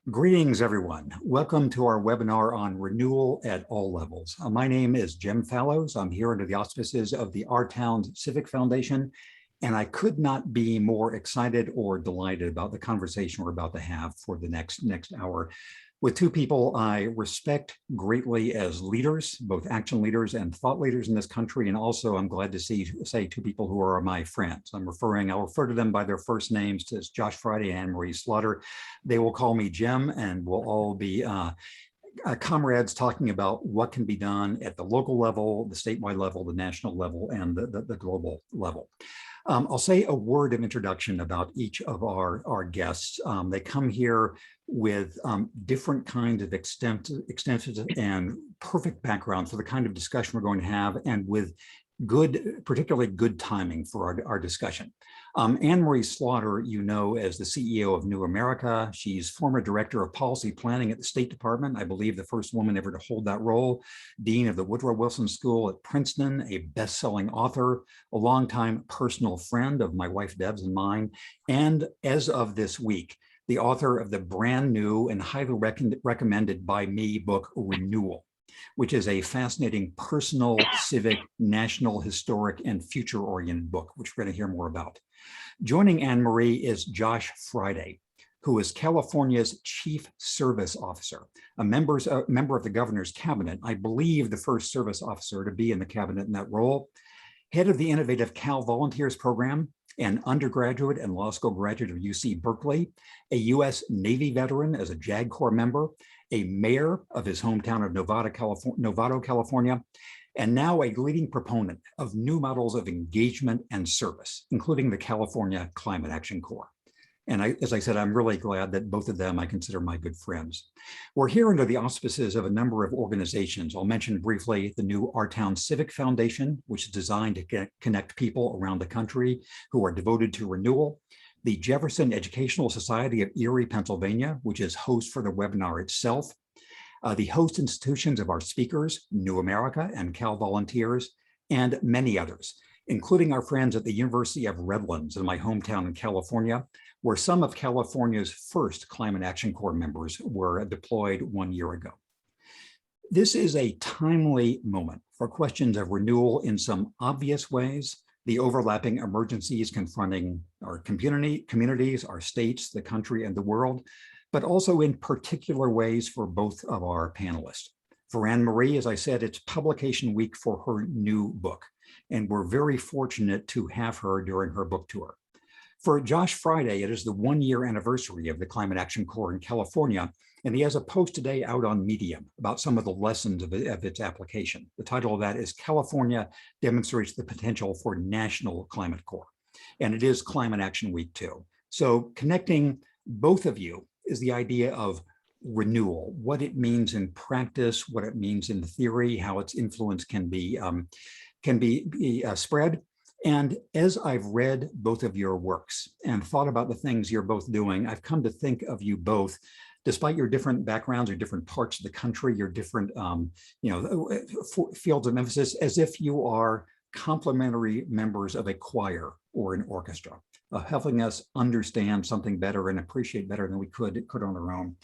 Greetings, everyone. Welcome to our webinar on renewal at all levels. My name is James Fallows. I'm here under the auspices of the Our Towns Civic Foundation, and I could not be more excited or delighted about the conversation we're about to have for the next hour with two people I respect greatly as leaders, both action leaders and thought leaders in this country. And also I'm glad to say two people who are my friends. I'll refer to them by their first names as Josh Fryday and Anne-Marie Slaughter. They will call me Jim, and we'll all be comrades talking about what can be done at the local level, the statewide level, the national level, and the global level. I'll say a word of introduction about each of our guests. They come here with different kinds of extensive and perfect backgrounds for the kind of discussion we're going to have, and with particularly good timing for our discussion. Anne-Marie Slaughter, you know as the CEO of New America. She's former director of policy planning at the State Department, I believe the first woman ever to hold that role, dean of the Woodrow Wilson School at Princeton, a best-selling author, a longtime personal friend of my wife Deb's and mine, and as of this week, the author of the brand new and highly recommended by me book, Renewal, which is a fascinating personal, civic, national, historic, and future-oriented book, which we're going to hear more about. Joining Anne-Marie is Josh Fryday, who is California's Chief Service Officer, a member of the governor's cabinet, I believe the first service officer to be in the cabinet in that role, head of the innovative Cal Volunteers program, an undergraduate and law school graduate of UC Berkeley, a US Navy veteran as a JAG Corps member, a mayor of his hometown of Novato, California, and now a leading proponent of new models of engagement and service, including the California Climate Action Corps. And as I said, I'm really glad that both of them I consider my good friends. We're here under the auspices of a number of organizations. I'll mention briefly the new Our Towns Civic Foundation, which is designed to connect people around the country who are devoted to renewal. The Jefferson Educational Society of Erie, Pennsylvania, which is host for the webinar itself. The host institutions of our speakers, New America and Cal Volunteers, and many others, including our friends at the University of Redlands in my hometown in California, where some of California's first Climate Action Corps members were deployed 1 year ago. This is a timely moment for questions of renewal in some obvious ways, the overlapping emergencies confronting our communities, our states, the country, and the world, but also in particular ways for both of our panelists. For Anne-Marie, as I said, it's publication week for her new book, and we're very fortunate to have her during her book tour. For Josh Fryday, it is the 1-year anniversary of the Climate Action Corps in California, and he has a post today out on Medium about some of the lessons of its application. The title of that is California Demonstrates the Potential for National Climate Corps, and it is Climate Action Week too. So connecting both of you is the idea of renewal, what it means in practice, what it means in theory, how its influence can be spread. And as I've read both of your works and thought about the things you're both doing, I've come to think of you both, despite your different backgrounds or different parts of the country, your different fields of emphasis, as if you are complementary members of a choir or an orchestra, helping us understand something better and appreciate better than we could on our own.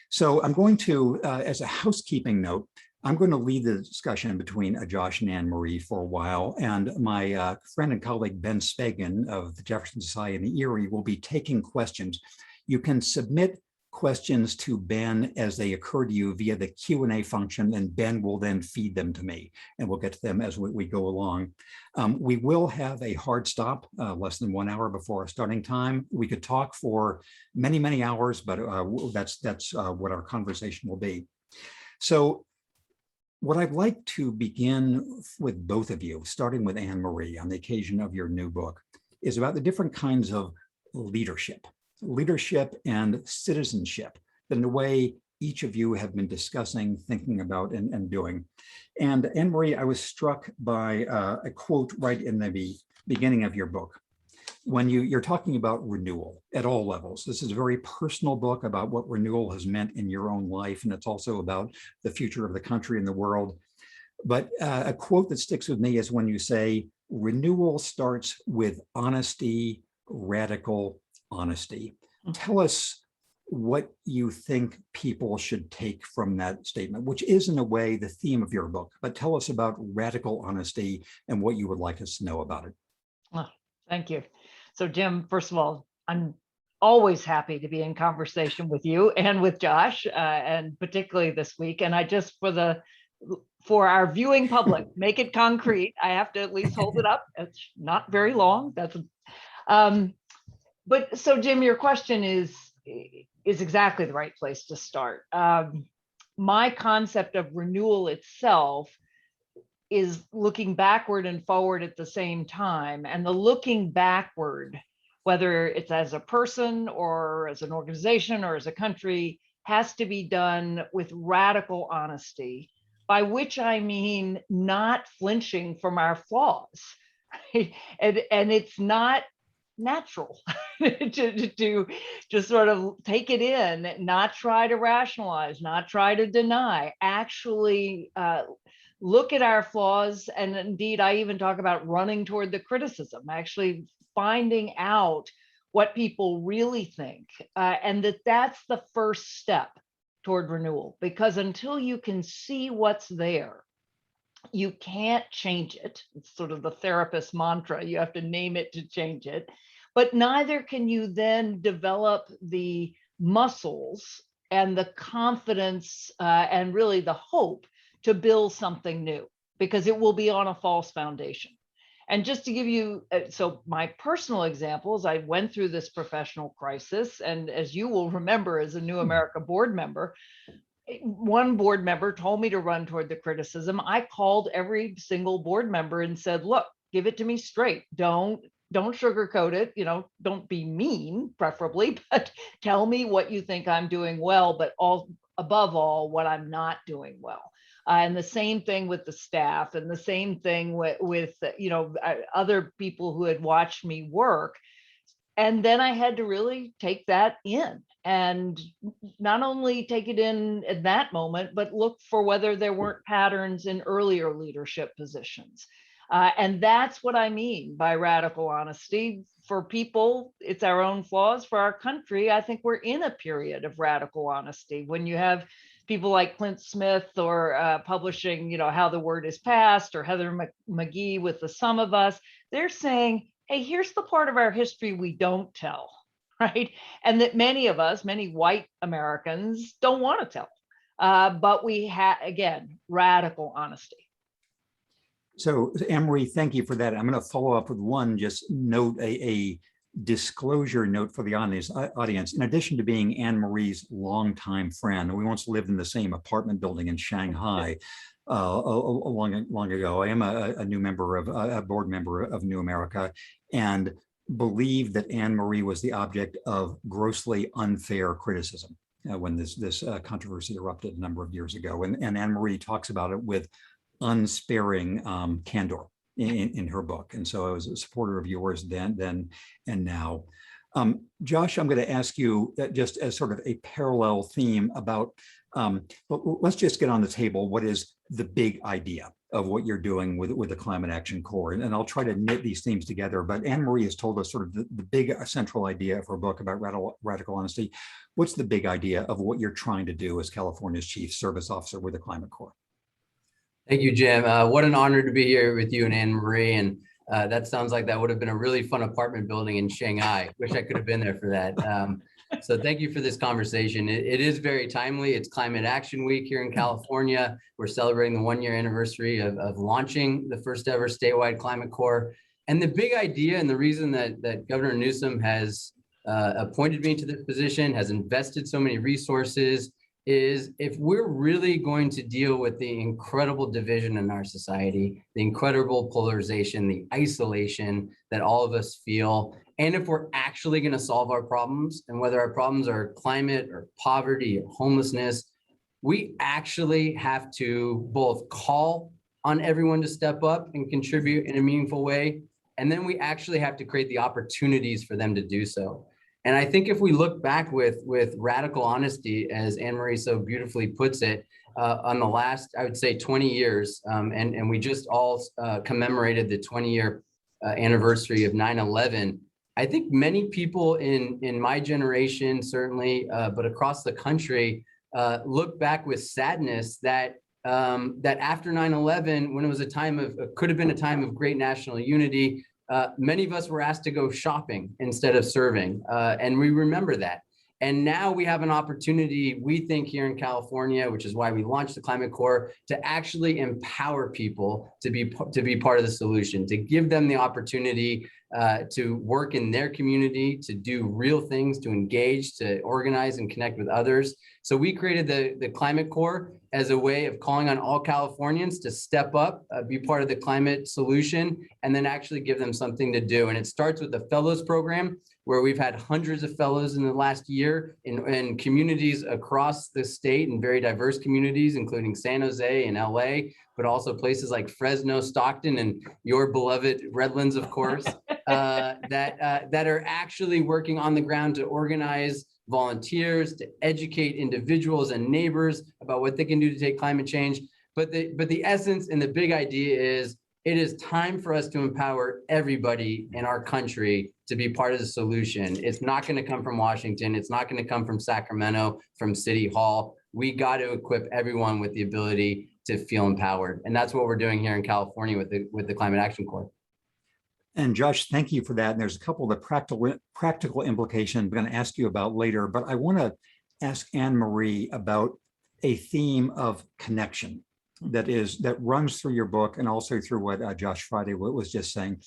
So I'm going to, as a housekeeping note, I'm going to lead the discussion between Josh and Anne-Marie for a while, and my friend and colleague Ben Spagan of the Jefferson Society in the Erie will be taking questions. You can submit questions to Ben as they occur to you via the Q&A function, and Ben will then feed them to me, and we'll get to them as we go along. We will have a hard stop less than 1 hour before our starting time. We could talk for many, many hours, but that's what our conversation will be. So what I'd like to begin with both of you, starting with Anne-Marie on the occasion of your new book, is about the different kinds of leadership and citizenship in the way each of you have been discussing, thinking about, and doing. And Anne-Marie, I was struck by a quote right in the beginning of your book. When you're talking about renewal at all levels, this is a very personal book about what renewal has meant in your own life, and it's also about the future of the country and the world. But a quote that sticks with me is when you say, renewal starts with honesty, radical honesty. Tell us what you think people should take from that statement, which is in a way the theme of your book. But tell us about radical honesty and what you would like us to know about it. Oh, thank you. So Jim, first of all, I'm always happy to be in conversation with you and with Josh, and particularly this week. And I just, for our viewing public, make it concrete. I have to at least hold it up. It's not very long. But so Jim, your question is exactly the right place to start. My concept of renewal itself is looking backward and forward at the same time. And the looking backward, whether it's as a person or as an organization or as a country, has to be done with radical honesty, by which I mean not flinching from our flaws. Right? And it's not natural to just sort of take it in, not try to rationalize, not try to deny, actually look at our flaws. And indeed, I even talk about running toward the criticism, actually finding out what people really think, and that's the first step toward renewal, because until you can see what's there, you can't change it. It's sort of the therapist mantra. You have to name it to change it, but neither can you then develop the muscles and the confidence and really the hope to build something new, because it will be on a false foundation. And just to give you, so my personal examples, I went through this professional crisis. And as you will remember, as a New America board member, one board member told me to run toward the criticism. I called every single board member and said, look, give it to me straight. Don't sugarcoat it. Don't be mean, preferably, but tell me what you think I'm doing well, but above all, what I'm not doing well. And the same thing with the staff, and the same thing with other people who had watched me work. And then I had to really take that in, and not only take it in at that moment, but look for whether there weren't patterns in earlier leadership positions. And that's what I mean by radical honesty. For people, it's our own flaws. For our country, I think we're in a period of radical honesty. When you have people like Clint Smith, or publishing, How the Word is Passed, or Heather McGhee with The Sum of Us, they're saying, hey, here's the part of our history we don't tell, right? And that many of us, many white Americans, don't want to tell. But we have, again, radical honesty. So Anne-Marie, thank you for that. I'm going to follow up with one just note, a disclosure note for the audience. In addition to being Anne-Marie's longtime friend, we once lived in the same apartment building in Shanghai long ago. I am a board member of New America, and believe that Anne-Marie was the object of grossly unfair criticism when this controversy erupted a number of years ago. And Anne-Marie talks about it with unsparing candor in her book. And so I was a supporter of yours then and now. Josh, I'm going to ask you just as sort of a parallel theme about, let's just get on the table what is the big idea of what you're doing with the Climate Action Corps. And I'll try to knit these themes together, but Anne-Marie has told us sort of the big central idea of her book about radical honesty. What's the big idea of what you're trying to do as California's Chief Service Officer with the Climate Corps? Thank you, Jim. What an honor to be here with you and Anne-Marie. And that sounds like that would have been a really fun apartment building in Shanghai. Wish I could have been there for that. So thank you for this conversation. It is very timely. It's Climate Action Week here in California. We're celebrating the 1-year anniversary of launching the first ever statewide Climate Corps. And the big idea, and the reason that Governor Newsom has appointed me to this position, has invested so many resources, is if we're really going to deal with the incredible division in our society, the incredible polarization, the isolation that all of us feel, and if we're actually going to solve our problems, and whether our problems are climate or poverty or homelessness, we actually have to both call on everyone to step up and contribute in a meaningful way, and then we actually have to create the opportunities for them to do so. And I think if we look back with radical honesty, as Anne-Marie so beautifully puts it, on the last, I would say 20 years, and we just all commemorated the 20-year anniversary of 9/11, I think many people in my generation, certainly, but across the country, look back with sadness that that after 9/11, when it was a time of, could have been a time of great national unity, many of us were asked to go shopping instead of serving, and we remember that. And now we have an opportunity, we think, here in California, which is why we launched the Climate Corps, to actually empower people to be part of the solution, to give them the opportunity to work in their community, to do real things, to engage, to organize and connect with others. So we created the Climate Corps as a way of calling on all Californians to step up, be part of the climate solution, and then actually give them something to do. And it starts with the Fellows Program, where we've had hundreds of fellows in the last year in communities across the state, and very diverse communities, including San Jose and LA, but also places like Fresno, Stockton, and your beloved Redlands, of course, that are actually working on the ground to organize volunteers, to educate individuals and neighbors about what they can do to take climate change. But the essence and the big idea is, it is time for us to empower everybody in our country to be part of the solution. It's not going to come from Washington. It's not going to come from Sacramento, from City Hall. We got to equip everyone with the ability to feel empowered. And that's what we're doing here in California with the Climate Action Corps. And Josh, thank you for that. And there's a couple of the practical implications I'm going to ask you about later, but I want to ask Anne-Marie about a theme of connection that runs through your book, and also through what Josh Fryday was just saying.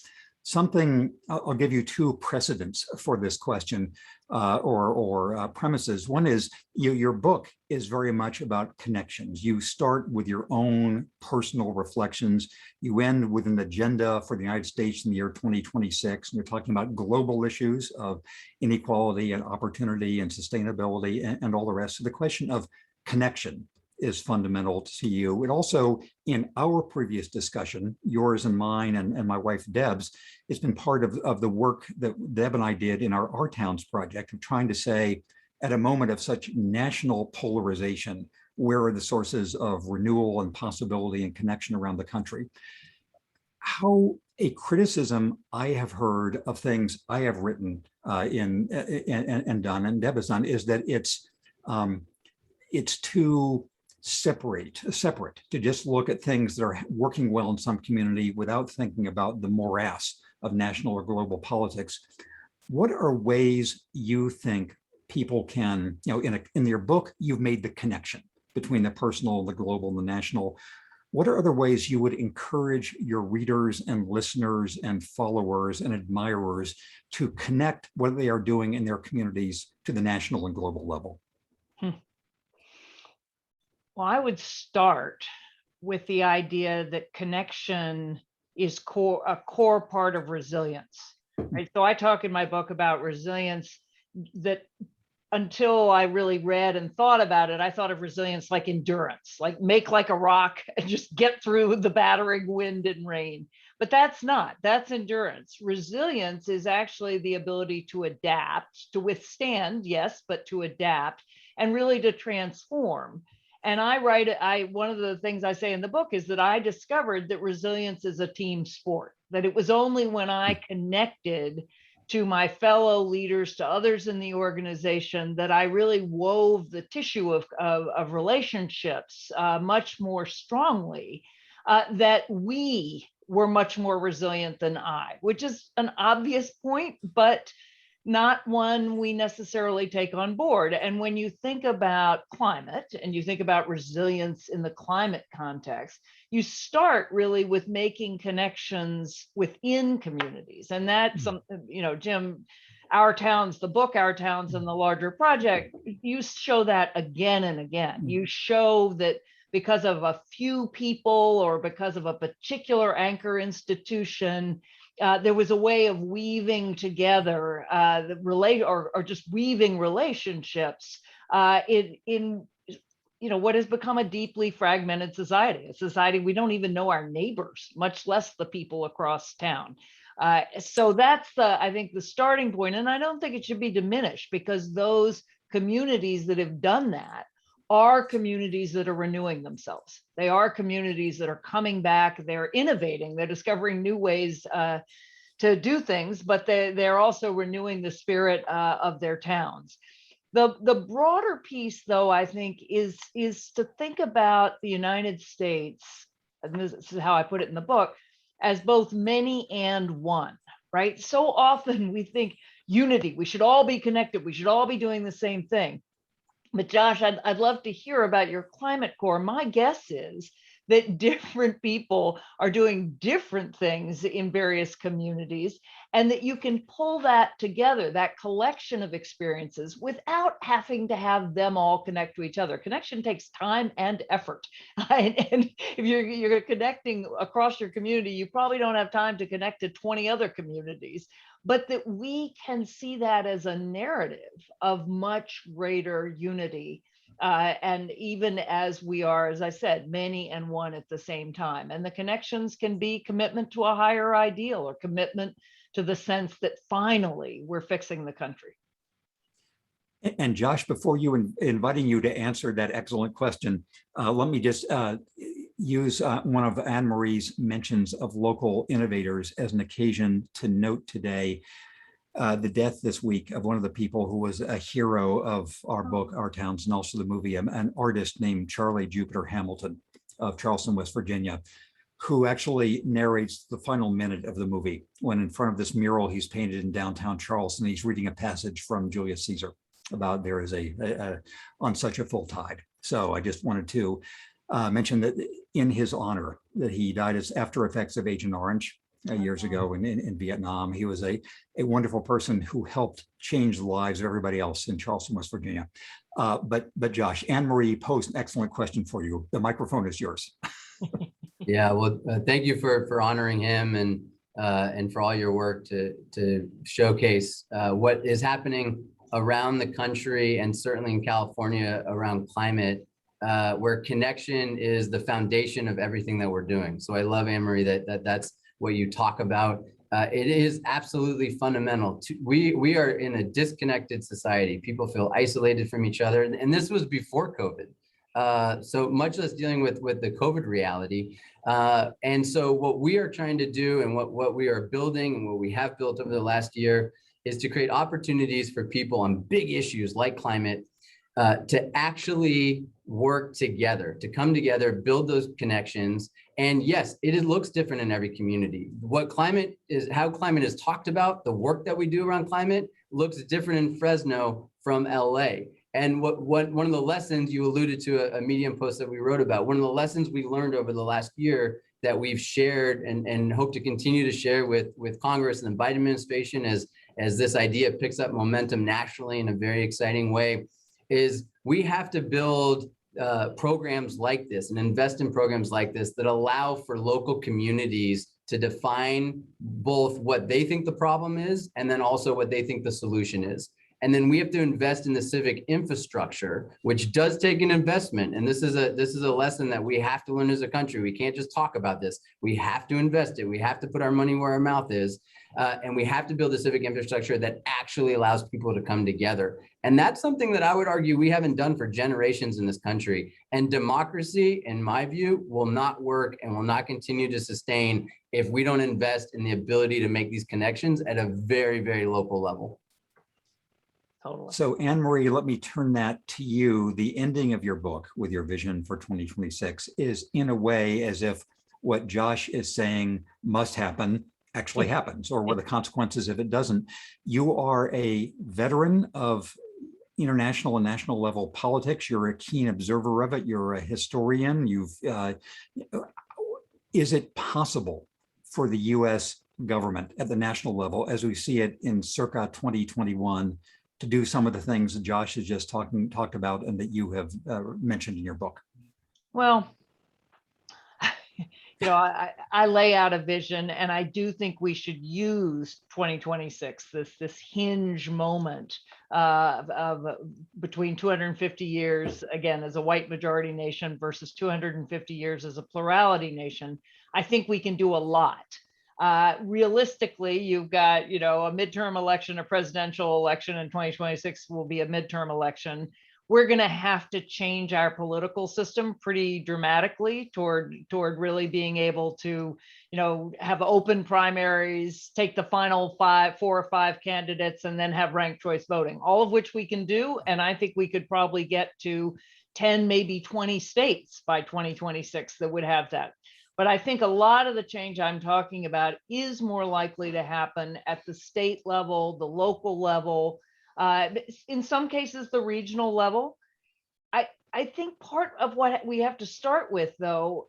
Something, I'll give you two precedents for this question, or premises. One is, your book is very much about connections. You start with your own personal reflections. You end with an agenda for the United States in the year 2026. And you're talking about global issues of inequality and opportunity and sustainability and all the rest. So the question of connection is fundamental to you. It also, in our previous discussion, yours and mine and my wife Deb's, it's been part of the work that Deb and I did in our Towns project, of trying to say, at a moment of such national polarization, where are the sources of renewal and possibility and connection around the country? How a criticism I have heard of things I have written and done, and Deb has done, is that it's too separate to just look at things that are working well in some community without thinking about the morass of national or global politics. What are ways you think people can, in your book, you've made the connection between the personal, the global, and the national. What are other ways you would encourage your readers and listeners and followers and admirers to connect what they are doing in their communities to the national and global level? Well, I would start with the idea that connection is a core part of resilience. Right? So I talk in my book about resilience, that until I really read and thought about it, I thought of resilience like endurance, like make like a rock and just get through the battering wind and rain. But that's endurance. Resilience is actually the ability to adapt, to withstand, yes, but to adapt, and really to transform. And one of the things I say in the book is that I discovered that resilience is a team sport, that it was only when I connected to my fellow leaders, to others in the organization, that I really wove the tissue of relationships much more strongly, that we were much more resilient than I, which is an obvious point, but not one we necessarily take on board. And when you think about climate and you think about resilience in the climate context, you start really with making connections within communities. And that's something, Jim, Our Towns, the book Our Towns, and the larger project, you show that again and again. You show that because of a few people or because of a particular anchor institution, there was a way of weaving together or just weaving relationships in what has become a deeply fragmented society, a society we don't even know our neighbors, much less the people across town. So that's I think the starting point, and I don't think it should be diminished, because those communities that have done that are communities that are renewing themselves. They are communities that are coming back, they're innovating, they're discovering new ways to do things, but they're also renewing the spirit of their towns. The broader piece, though, I think is to think about the United States, and this is how I put it in the book, as both many and one, right? So often we think unity, we should all be connected, we should all be doing the same thing. But Josh, I'd love to hear about your climate core. My guess is that different people are doing different things in various communities, and that you can pull that together, that collection of experiences, without having to have them all connect to each other. Connection takes time and effort. And if you're connecting across your community, you probably don't have time to connect to 20 other communities. But that we can see that as a narrative of much greater unity. And even as we are, as I said, many and one at the same time. And the connections can be commitment to a higher ideal, or commitment to the sense that finally we're fixing the country. And Josh, before you inviting you to answer that excellent question, let me just use one of Anne Marie's mentions of local innovators as an occasion to note today the death this week of one of the people who was a hero of our book, Our Towns, and also the movie, an artist named Charlie Jupiter Hamilton of Charleston, West Virginia, who actually narrates the final minute of the movie when, in front of this mural he's painted in downtown Charleston, he's reading a passage from Julius Caesar about there is on such a full tide. So I just wanted to mention that in his honor, that he died as after effects of Agent Orange years ago in Vietnam. He was a wonderful person who helped change the lives of everybody else in Charleston, West Virginia. But Josh, Anne Marie posed an excellent question for you. The microphone is yours. Yeah, well, thank you for honoring him and for all your work to showcase what is happening around the country, and certainly in California around climate, where connection is the foundation of everything that we're doing. So I love, Anne Marie, that's what you talk about. It is absolutely fundamental. We are in a disconnected society. People feel isolated from each other, and this was before COVID. So much less dealing with the COVID reality. And so what we are trying to do, and what we are building, and what we have built over the last year, is to create opportunities for people on big issues like climate to actually work together, to come together, build those connections. And yes, it looks different in every community. What climate is, how climate is talked about, the work that we do around climate looks different in Fresno from LA. And what one of the lessons you alluded to, a Medium post that we wrote about, one of the lessons we learned over the last year that we've shared and hope to continue to share with Congress and the Biden administration as this idea picks up momentum nationally in a very exciting way, is we have to build programs like this and invest in programs like this that allow for local communities to define both what they think the problem is and then also what they think the solution is. And then we have to invest in the civic infrastructure, which does take an investment. And this is a lesson that we have to learn as a country. We can't just talk about this. We have to invest it. We have to put our money where our mouth is. And we have to build a civic infrastructure that actually allows people to come together. And that's something that I would argue we haven't done for generations in this country. And democracy, in my view, will not work and will not continue to sustain if we don't invest in the ability to make these connections at a very, very local level. Totally. So Anne Marie, let me turn that to you. The ending of your book with your vision for 2026 is in a way as if what Josh is saying must happen actually happens, or what the consequences if it doesn't. You are a veteran of international and national level politics. You're a keen observer of it. You're a historian. Is it possible for the US government at the national level, as we see it in circa 2021, to do some of the things that Josh has just talked about and that you have mentioned in your book? Well, I lay out a vision, and I do think we should use 2026, this hinge moment of between 250 years, again, as a white majority nation versus 250 years as a plurality nation. I think we can do a lot. Realistically, you've got, a midterm election, a presidential election, and 2026 will be a midterm election. we're going to have to change our political system pretty dramatically toward really being able to, have open primaries, take the final 4 or 5 candidates, and then have ranked choice voting, all of which we can do. And I think we could probably get to 10, maybe 20 states by 2026 that would have that. But I think a lot of the change I'm talking about is more likely to happen at the state level, the local level, in some cases, the regional level. I think part of what we have to start with, though,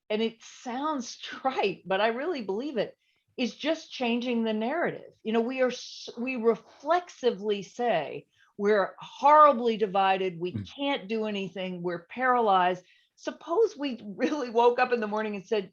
and it sounds trite, but I really believe it, is just changing the narrative. We reflexively say we're horribly divided, we can't do anything, we're paralyzed. Suppose we really woke up in the morning and said,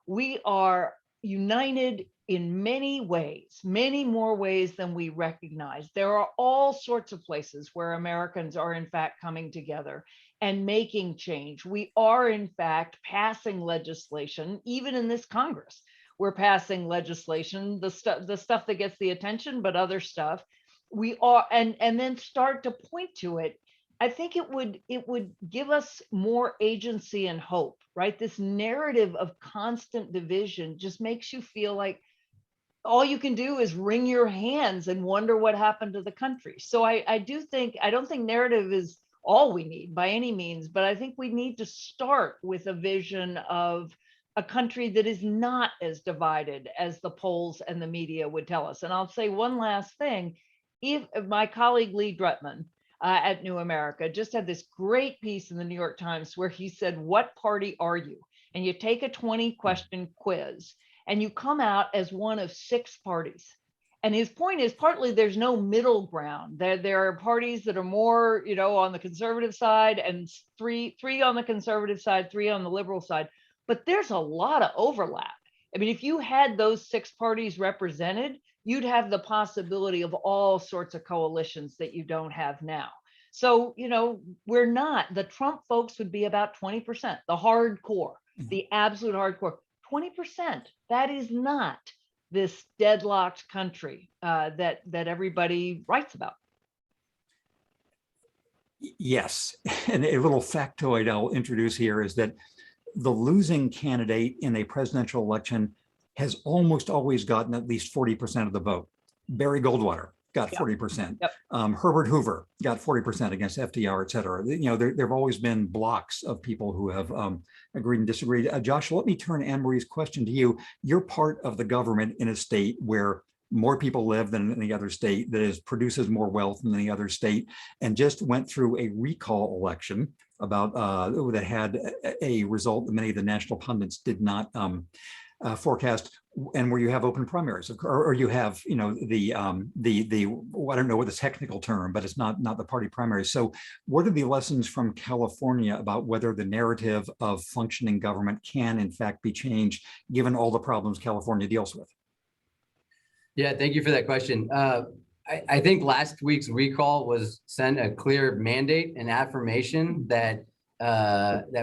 we are united in many ways, many more ways than we recognize. There are all sorts of places where Americans are in fact coming together and making change. We are in fact passing legislation, even in this Congress. We're passing legislation, the stuff that gets the attention, but other stuff. We are, and then start to point to it. I think it would give us more agency and hope, right? This narrative of constant division just makes you feel like all you can do is wring your hands and wonder what happened to the country. So I don't think narrative is all we need by any means, but I think we need to start with a vision of a country that is not as divided as the polls and the media would tell us. And I'll say one last thing. If my colleague Lee Drutman at New America just had this great piece in the New York Times where he said, "What party are you?" And you take a 20-question quiz and you come out as one of 6 parties. And his point is partly there's no middle ground. There are parties that are more, on the conservative side, and three on the conservative side, 3 on the liberal side. But there's a lot of overlap. I mean, if you had those 6 parties represented, you'd have the possibility of all sorts of coalitions that you don't have now. So, we're not, the Trump folks would be about 20%, the hardcore, the absolute hardcore, 20%. That is not this deadlocked country that everybody writes about. Yes, and a little factoid I'll introduce here is that the losing candidate in a presidential election has almost always gotten at least 40% of the vote. Barry Goldwater got 40%. Yep. Herbert Hoover got 40% against FDR, et cetera. There have always been blocks of people who have agreed and disagreed. Josh, let me turn Anne-Marie's question to you. You're part of the government in a state where more people live than any other state, that produces more wealth than any other state, and just went through a recall election about that had a result that many of the national pundits did not forecast, and where you have open primaries, or you have, the I don't know what the technical term, but it's not the party primaries. So what are the lessons from California about whether the narrative of functioning government can in fact be changed, given all the problems California deals with? Yeah, thank you for that question. I think last week's recall sent a clear mandate and affirmation that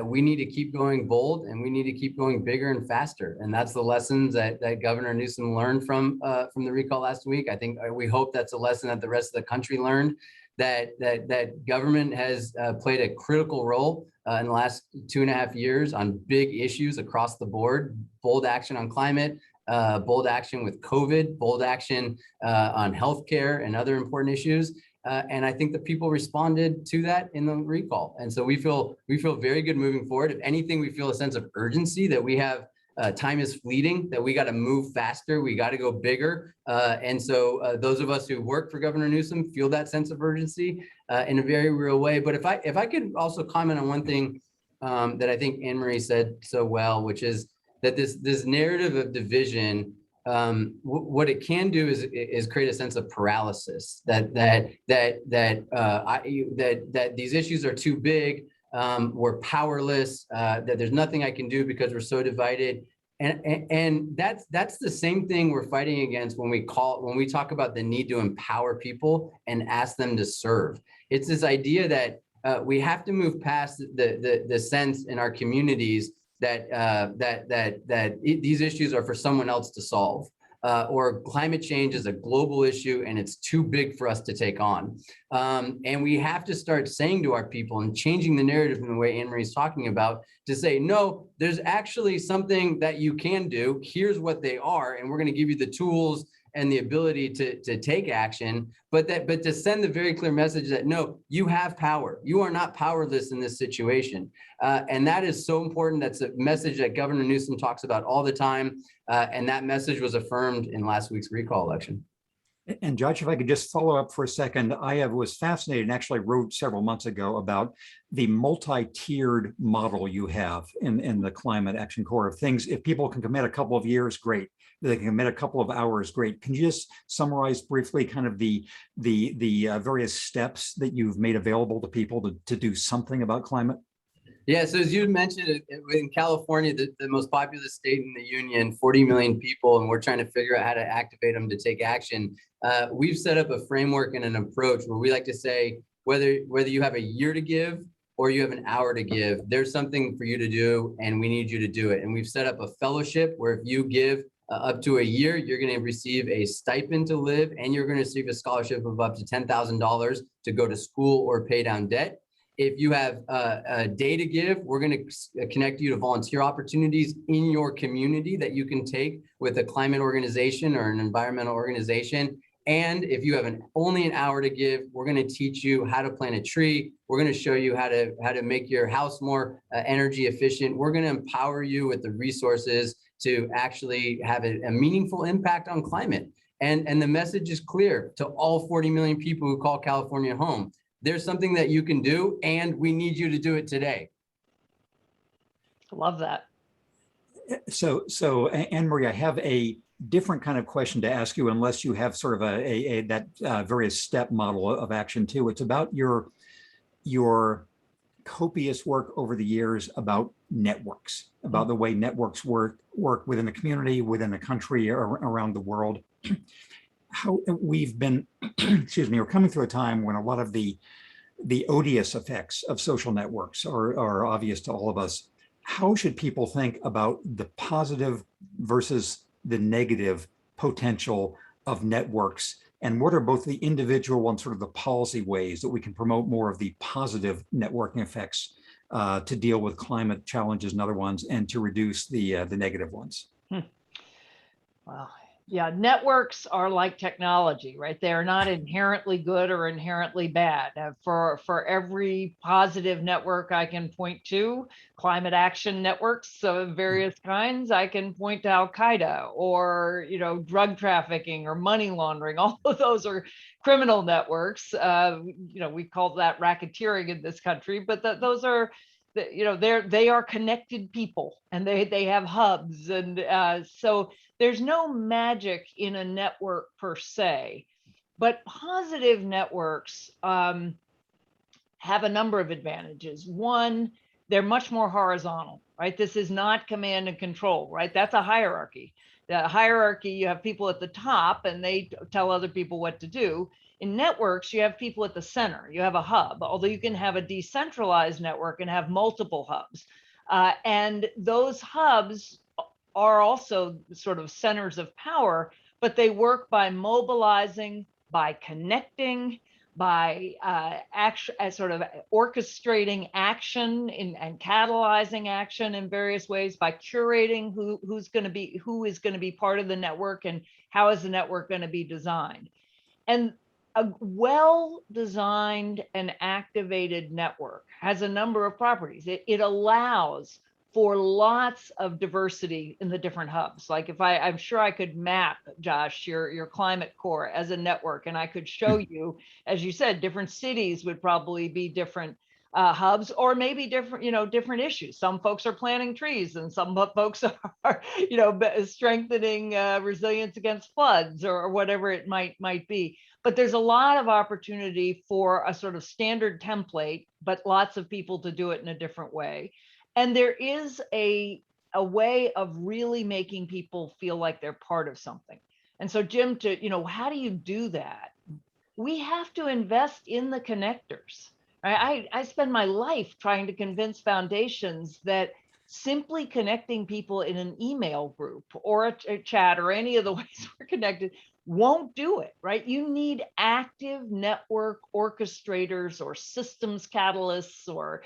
we need to keep going bold, and we need to keep going bigger and faster. And that's the lessons that Governor Newsom learned from the recall last week. I think we hope that's a lesson that the rest of the country learned, that government has played a critical role in the last 2.5 years on big issues across the board: bold action on climate, bold action with COVID, bold action on healthcare and other important issues. And I think the people responded to that in the recall. And so we feel very good moving forward. If anything, we feel a sense of urgency that we have. Time is fleeting, that we got to move faster. We got to go bigger. And so those of us who work for Governor Newsom feel that sense of urgency in a very real way. But if I could also comment on one thing that I think Anne-Marie said so well, which is that this narrative of division, what it can do is create a sense of paralysis, that these issues are too big, we're powerless, that there's nothing I can do because we're so divided. And that's the same thing we're fighting against when we talk about the need to empower people and ask them to serve. It's this idea that we have to move past the sense in our communities that these issues are for someone else to solve. or climate change is a global issue and it's too big for us to take on. And we have to start saying to our people and changing the narrative in the way Anne Marie is talking about, to say, no, there's actually something that you can do. Here's what they are, and we're going to give you the tools and the ability to take action, but to send the very clear message that no, you have power. You are not powerless in this situation. And that is so important. That's a message that Governor Newsom talks about all the time. And that message was affirmed in last week's recall election. And Josh, if I could just follow up for a second, I was fascinated and actually wrote several months ago about the multi-tiered model you have in the Climate Action Corps of things. If people can commit a couple of years, great. They can commit a couple of hours, great. Can you just summarize briefly kind of the various steps that you've made available to people to do something about climate? Yeah, so as you mentioned, in California, the most populous state in the union, 40 million people, and we're trying to figure out how to activate them to take action. We've set up a framework and an approach where we like to say, whether you have a year to give or you have an hour to give, there's something for you to do, and we need you to do it. And we've set up a fellowship where if you give up to a year, you're going to receive a stipend to live, and you're going to receive a scholarship of up to $10,000 to go to school or pay down debt. If you have a day to give, we're going to connect you to volunteer opportunities in your community that you can take with a climate organization or an environmental organization. And if you have only an hour to give, we're going to teach you how to plant a tree. We're going to show you how to make your house more energy efficient. We're going to empower you with the resources to actually have a meaningful impact on climate. And the message is clear to all 40 million people who call California home. There's something that you can do, and we need you to do it today. Love that. So Anne Marie, I have a different kind of question to ask you, unless you have sort of that various step model of action too. It's about your copious work over the years about networks, about the way networks work within the community, within the country, or around the world. How we've been, excuse me, we're coming through a time when a lot of the odious effects of social networks are obvious to all of us. How should people think about the positive versus the negative potential of networks? And what are both the individual and sort of the policy ways that we can promote more of the positive networking effects to deal with climate challenges and other ones, and to reduce the negative ones? Wow. Yeah, networks are like technology, right? They are not inherently good or inherently bad. For every positive network I can point to, climate action networks of various kinds, I can point to Al Qaeda or drug trafficking or money laundering. All of those are criminal networks. We call that racketeering in this country, but those are they are connected people, and they have hubs, and so there's no magic in a network per se, but positive networks have a number of advantages. One, they're much more horizontal, right? This is not command and control, right? That's a hierarchy. The hierarchy, you have people at the top and they tell other people what to do. In networks, you have people at the center. You have a hub, although you can have a decentralized network and have multiple hubs. And those hubs are also sort of centers of power, but they work by mobilizing, by connecting, by sort of orchestrating action and catalyzing action in various ways, by curating who is going to be part of the network and how is the network going to be designed. And a well-designed and activated network has a number of properties. It allows for lots of diversity in the different hubs. Like I'm sure I could map, Josh, your climate core as a network, and I could show you, as you said, different cities would probably be different hubs, or maybe different issues. Some folks are planting trees, and some folks are, strengthening resilience against floods, or whatever it might be. But there's a lot of opportunity for a sort of standard template, but lots of people to do it in a different way. And there is a way of really making people feel like they're part of something. And so, Jim, how do you do that? We have to invest in the connectors. Right? I spend my life trying to convince foundations that simply connecting people in an email group or a chat or any of the ways we're connected won't do it, right? You need active network orchestrators or systems catalysts or,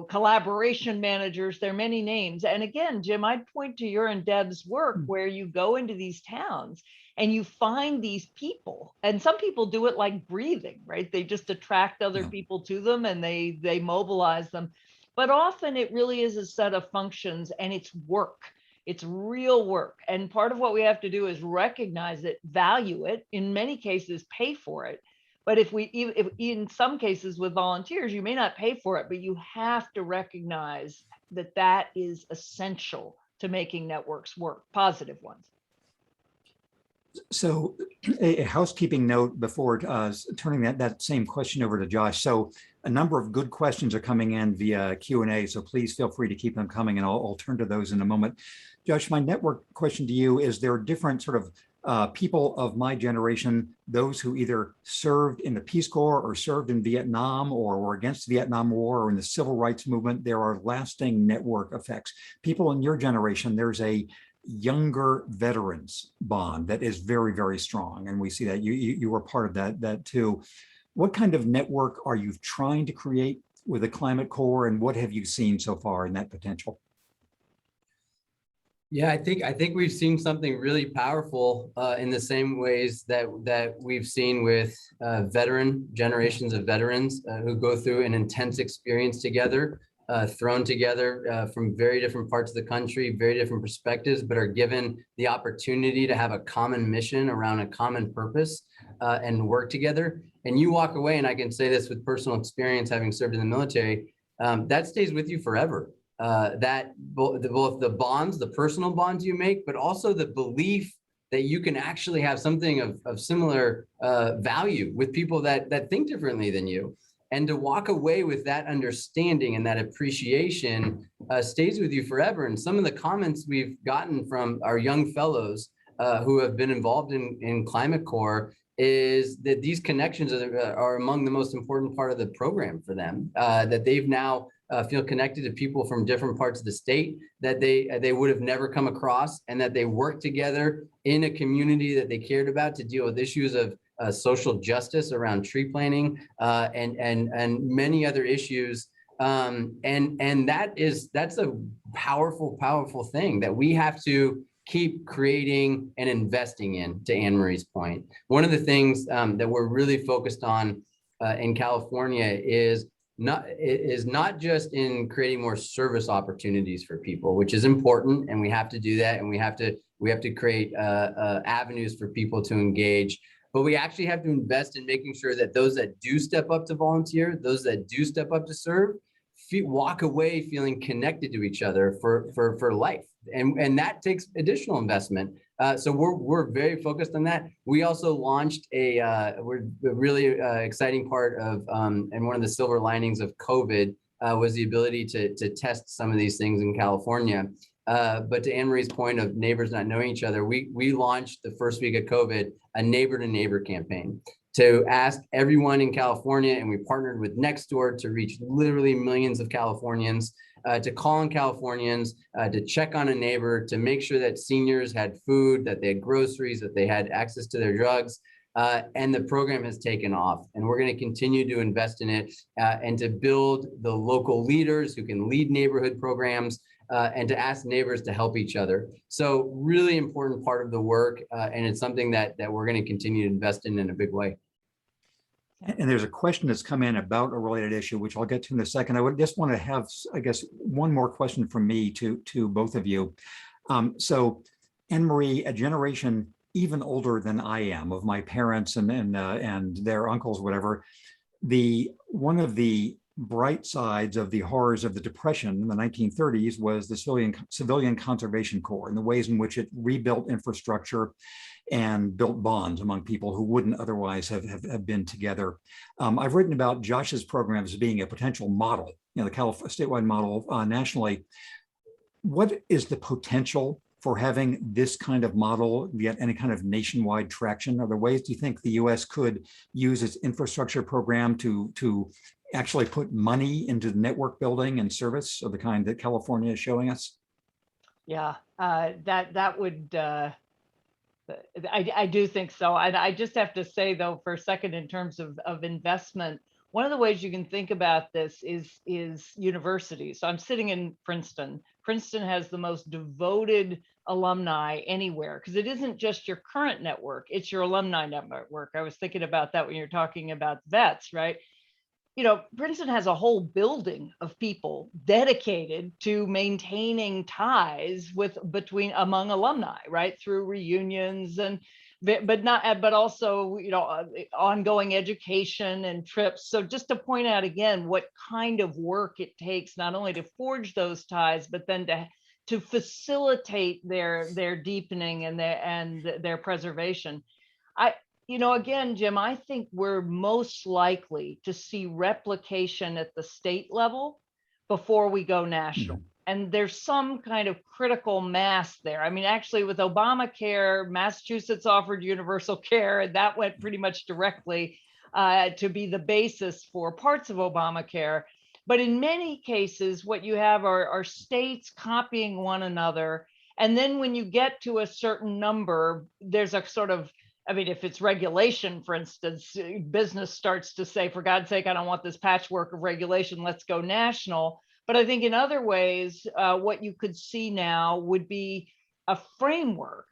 collaboration managers. There are many names. And again, Jim, I'd point to your and Deb's work where you go into these towns and you find these people. And some people do it like breathing, right? They just attract other people to them and they mobilize them. But often it really is a set of functions and it's work. It's real work. And part of what we have to do is recognize it, value it, in many cases, pay for it. But if in some cases with volunteers, you may not pay for it, but you have to recognize that that is essential to making networks work, positive ones. So a housekeeping note before turning that same question over to Josh. So a number of good questions are coming in via Q&A, so please feel free to keep them coming and I'll turn to those in a moment. Josh, my network question to you is there are different sort of people of my generation, those who either served in the Peace Corps or served in Vietnam or were against the Vietnam War or in the civil rights movement. There are lasting network effects. People in your generation, there's a younger veterans bond that is very, very strong. And we see that you were part of that too. What kind of network are you trying to create with the Climate Corps and what have you seen so far in that potential? Yeah, I think we've seen something really powerful in the same ways that we've seen with generations of veterans who go through an intense experience together, thrown together from very different parts of the country, very different perspectives, but are given the opportunity to have a common mission around a common purpose and work together. And you walk away, and I can say this with personal experience, having served in the military, that stays with you forever. That both the bonds, the personal bonds you make, but also the belief that you can actually have something of similar value with people that think differently than you. And to walk away with that understanding and that appreciation stays with you forever. And some of the comments we've gotten from our young fellows who have been involved in Climate Corps is that these connections are among the most important part of the program for them, that they've now feel connected to people from different parts of the state that they would have never come across, and that they work together in a community that they cared about to deal with issues of social justice around tree planting and many other issues. And that's a powerful thing that we have to keep creating and investing in, to Anne Marie's point. One of the things that we're really focused on in California is not just in creating more service opportunities for people, which is important, and we have to do that, and we have to create avenues for people to engage. But we actually have to invest in making sure that those that do step up to volunteer, those that do step up to serve, walk away feeling connected to each other for life, and that takes additional investment. So we're very focused on that. We also launched a really exciting part of and one of the silver linings of COVID was the ability to test some of these things in California. But to Anne Marie's point of neighbors not knowing each other, we launched the first week of COVID a neighbor to neighbor campaign to ask everyone in California, and we partnered with Nextdoor to reach literally millions of Californians, to call on Californians, to check on a neighbor, to make sure that seniors had food, that they had groceries, that they had access to their drugs. And the program has taken off, and we're going to continue to invest in it and to build the local leaders who can lead neighborhood programs and to ask neighbors to help each other. So really important part of the work, and it's something that we're going to continue to invest in a big way. And there's a question that's come in about a related issue, which I'll get to in a second. I would just want to have, I guess, one more question from me to both of you. So Anne Marie, a generation even older than I am, of my parents and their uncles, whatever, one of the bright sides of the horrors of the Depression in the 1930s was the Civilian Conservation Corps and the ways in which it rebuilt infrastructure and built bonds among people who wouldn't otherwise have been together. I've written about Josh's programs as being a potential model, the statewide model nationally. What is the potential for having this kind of model get any kind of nationwide traction? Are there ways do you think the U.S. could use its infrastructure program to actually put money into the network building and service of the kind that California is showing us? Yeah, that would, I do think so. And I just have to say, though, for a second, in terms of investment, one of the ways you can think about this is universities. So I'm sitting in Princeton. Princeton has the most devoted alumni anywhere, because it isn't just your current network, it's your alumni network. I was thinking about that when you're talking about vets, right? You know, Princeton has a whole building of people dedicated to maintaining ties among alumni, right? Through reunions and but also, you know, ongoing education and trips. So just to point out again what kind of work it takes, not only to forge those ties, but then to facilitate their deepening and their preservation. You know, again, Jim, I think we're most likely to see replication at the state level before we go national. And there's some kind of critical mass there. I mean, actually, with Obamacare, Massachusetts offered universal care, and that went pretty much directly to be the basis for parts of Obamacare. But in many cases, what you have are states copying one another. And then when you get to a certain number, there's a sort of, I mean, if it's regulation, for instance, business starts to say, for God's sake, I don't want this patchwork of regulation, let's go national. But I think in other ways, what you could see now would be a framework,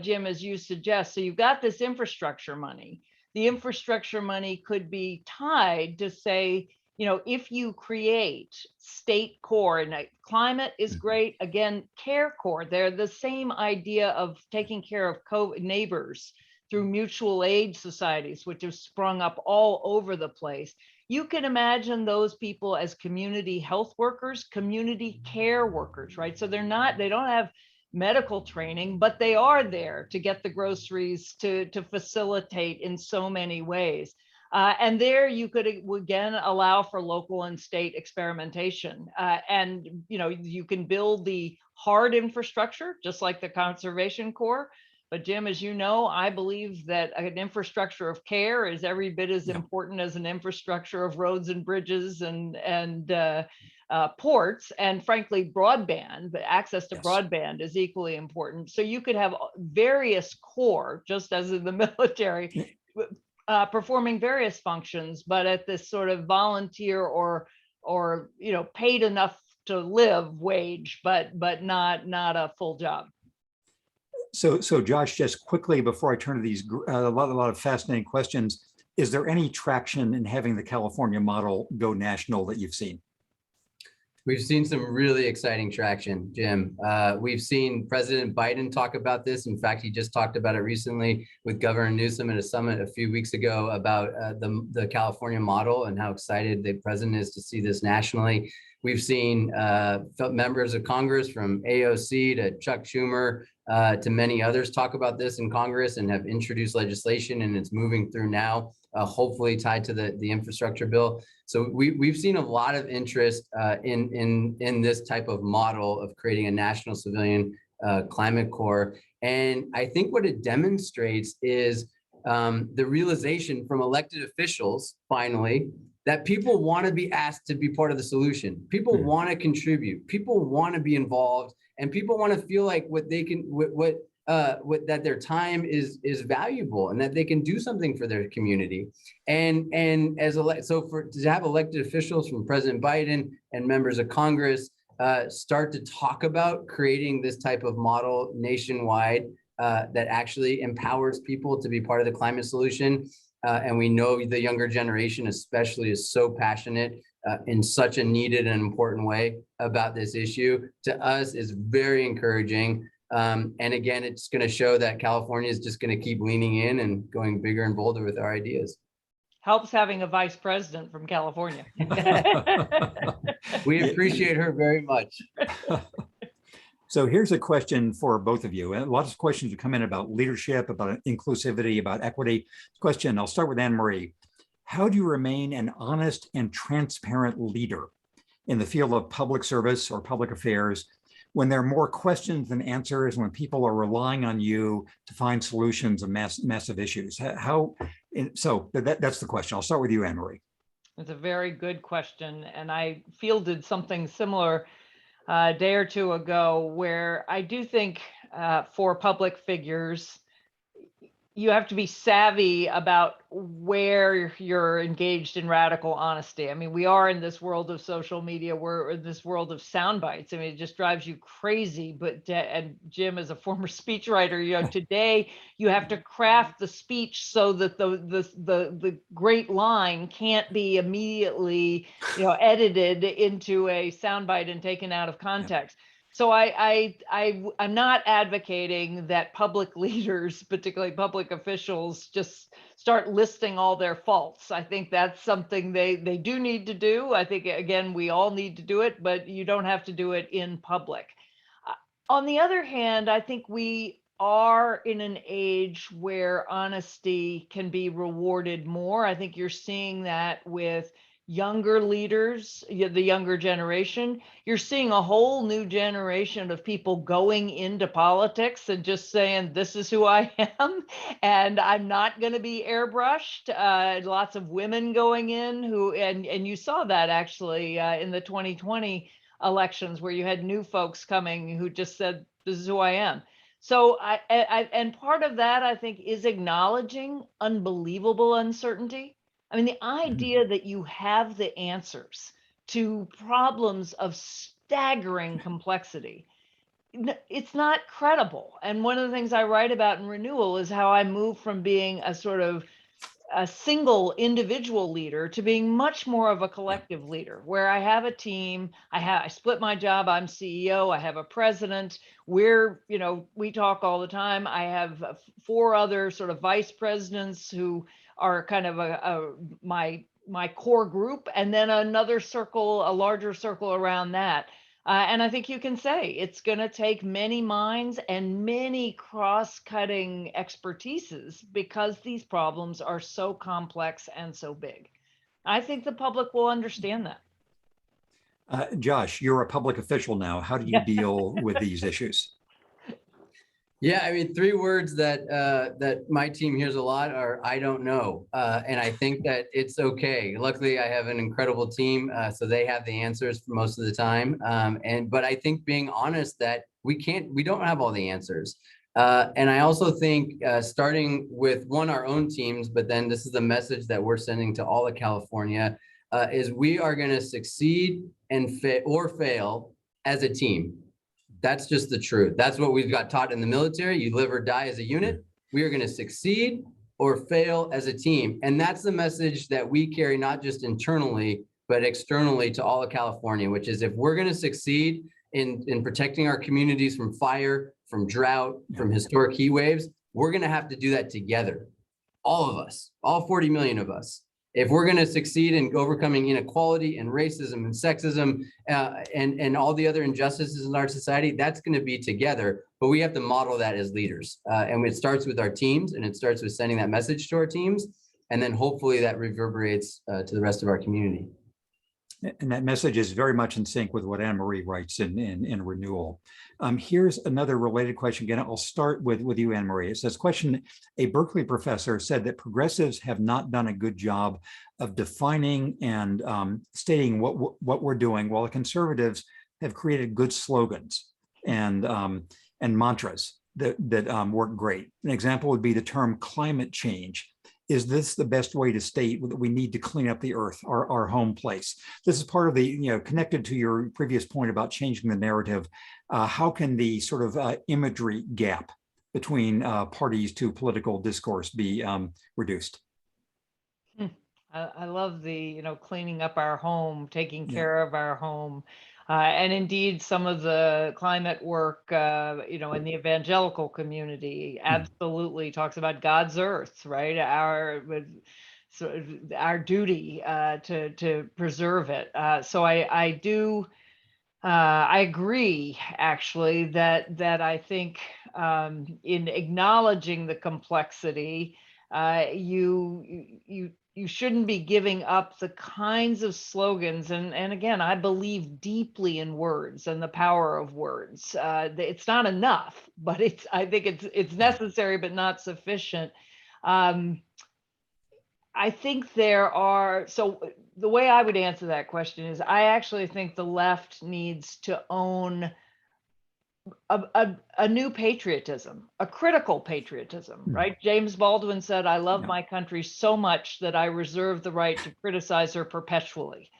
Jim, as you suggest. So you've got this infrastructure money. The infrastructure money could be tied to say, you know, if you create state core, and climate is great, again, care core, they're the same idea of taking care of neighbors through mutual aid societies, which have sprung up all over the place. You can imagine those people as community health workers, community care workers, right? So they don't have medical training, but they are there to get the groceries, to facilitate in so many ways. And there you could, again, allow for local and state experimentation. And, you know, you can build the hard infrastructure, just like the Conservation Corps. But Jim, as you know, I believe that an infrastructure of care is every bit as important as an infrastructure of roads and bridges and ports. And frankly, broadband, the access to broadband is equally important. So you could have various core, just as in the military, performing various functions, but at this sort of volunteer or you know, paid enough to live wage, but not a full job. So Josh, just quickly before I turn to these a lot of fascinating questions, is there any traction in having the California model go national that you've seen? We've seen some really exciting traction, Jim. We've seen President Biden talk about this. In fact, he just talked about it recently with Governor Newsom at a summit a few weeks ago about the California model and how excited the president is to see this nationally. We've seen members of Congress from AOC to Chuck Schumer to many others talk about this in Congress and have introduced legislation, and it's moving through now, hopefully tied to the infrastructure bill. So we've seen a lot of interest in this type of model of creating a national civilian climate corps. And I think what it demonstrates is the realization from elected officials, finally, that people want to be asked to be part of the solution. People want to contribute. People want to be involved, and people want to feel like what they can, that their time is valuable and that they can do something for their community. And to have elected officials from President Biden and members of Congress start to talk about creating this type of model nationwide that actually empowers people to be part of the climate solution. And we know the younger generation especially is so passionate in such a needed and important way about this issue. To us is very encouraging. And again, it's going to show that California is just going to keep leaning in and going bigger and bolder with our ideas. Helps having a vice president from California. We appreciate her very much. So here's a question for both of you. And lots of questions have come in about leadership, about inclusivity, about equity. Question, I'll start with Anne Marie. How do you remain an honest and transparent leader in the field of public service or public affairs when there are more questions than answers, when people are relying on you to find solutions of massive issues? So that's the question. I'll start with you, Anne Marie. It's a very good question. And I fielded something similar a day or two ago, where I do think for public figures, you have to be savvy about where you're engaged in radical honesty. I mean, we are in this world of social media, we're in this world of sound bites. I mean, it just drives you crazy. But and Jim, as a former speechwriter, today you have to craft the speech so that the great line can't be immediately edited into a soundbite and taken out of context. So I'm not advocating that public leaders, particularly public officials, just start listing all their faults. I think that's something they do need to do. I think, again, we all need to do it, but you don't have to do it in public. On the other hand, I think we are in an age where honesty can be rewarded more. I think you're seeing that with younger leaders, the younger generation. You're seeing a whole new generation of people going into politics and just saying, this is who I am, and I'm not going to be airbrushed. Lots of women going in and you saw that actually in the 2020 elections, where you had new folks coming who just said, this is who I am. So and part of that, I think, is acknowledging unbelievable uncertainty. I mean, the idea that you have the answers to problems of staggering complexity, it's not credible. And one of the things I write about in Renewal is how I moved from being a sort of a single individual leader to being much more of a collective leader, where I have a team. I split my job. I'm CEO. I have a president. We talk all the time. I have 4 other sort of vice presidents who are kind of my core group, and then another circle, a larger circle around that. And I think you can say it's going to take many minds and many cross-cutting expertises, because these problems are so complex and so big. I think the public will understand that. Josh, you're a public official now. How do you deal with these issues? Yeah, I mean, 3 words that my team hears a lot are "I don't know," and I think that it's okay. Luckily, I have an incredible team, so they have the answers for most of the time. But I think being honest that we don't have all the answers. And I also think starting with our own teams, but then this is the message that we're sending to all of California, is we are going to succeed and fail as a team. That's just the truth. That's what we've got taught in the military. You live or die as a unit. We are going to succeed or fail as a team. And that's the message that we carry, not just internally, but externally to all of California, which is, if we're going to succeed in protecting our communities from fire, from drought, from historic heat waves, we're going to have to do that together. All of us, all 40 million of us. If we're going to succeed in overcoming inequality and racism and sexism and all the other injustices in our society, that's going to be together. But we have to model that as leaders. And it starts with our teams, and it starts with sending that message to our teams. And then hopefully that reverberates to the rest of our community. And that message is very much in sync with what Anne-Marie writes in Renewal. Here's another related question. Again, I'll start with you, Anne-Marie. It says, question, a Berkeley professor said that progressives have not done a good job of defining and stating what we're doing, while the conservatives have created good slogans and mantras that work great. An example would be the term climate change. Is this the best way to state that we need to clean up the earth, our home place? This is part of the, connected to your previous point about changing the narrative. How can the sort of imagery gap between parties to political discourse be reduced? I love the, cleaning up our home, taking care of our home. And indeed, some of the climate work, in the evangelical community absolutely talks about God's earth, right? Our duty to preserve it. So I agree, actually, that I think in acknowledging the complexity, you shouldn't be giving up the kinds of slogans. And again, I believe deeply in words and the power of words. It's not enough, but I think it's necessary, but not sufficient. I think there are, so the way I would answer that question is I actually think the left needs to own a new patriotism, a critical patriotism, right? James Baldwin said, I love my country so much that I reserve the right to criticize her perpetually.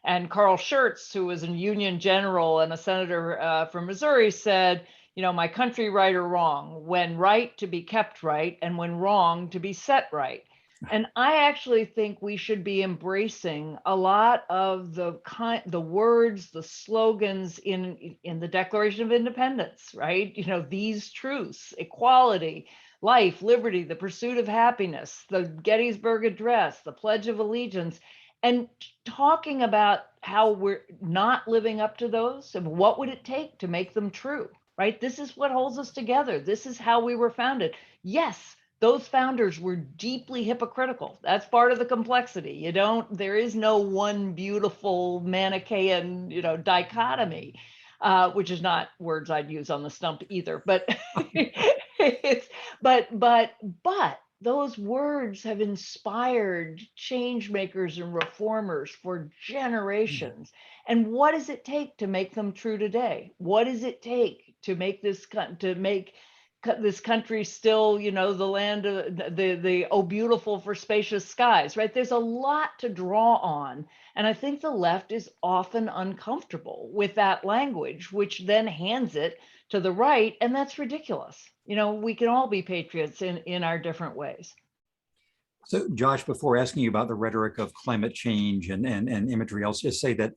And Carl Schurz, who was a Union general and a senator from Missouri, said, you know, my country, right or wrong, when right, to be kept right, and when wrong, to be set right. And I actually think we should be embracing a lot of the words, the slogans in the Declaration of Independence, right? You know, these truths: equality, life, liberty, the pursuit of happiness, the Gettysburg Address, the Pledge of Allegiance, and talking about how we're not living up to those and what would it take to make them true, right? This is what holds us together. This is how we were founded. Yes, those founders were deeply hypocritical. That's part of the complexity. There is no one beautiful Manichaean, dichotomy, which is not words I'd use on the stump either, but but those words have inspired change makers and reformers for generations. And what does it take to make them true today? What does it take to make this country still, the land of the oh beautiful for spacious skies, right? There's a lot to draw on. And I think the left is often uncomfortable with that language, which then hands it to the right. And that's ridiculous. We can all be patriots in our different ways. So Josh, before asking you about the rhetoric of climate change and imagery, I'll just say that,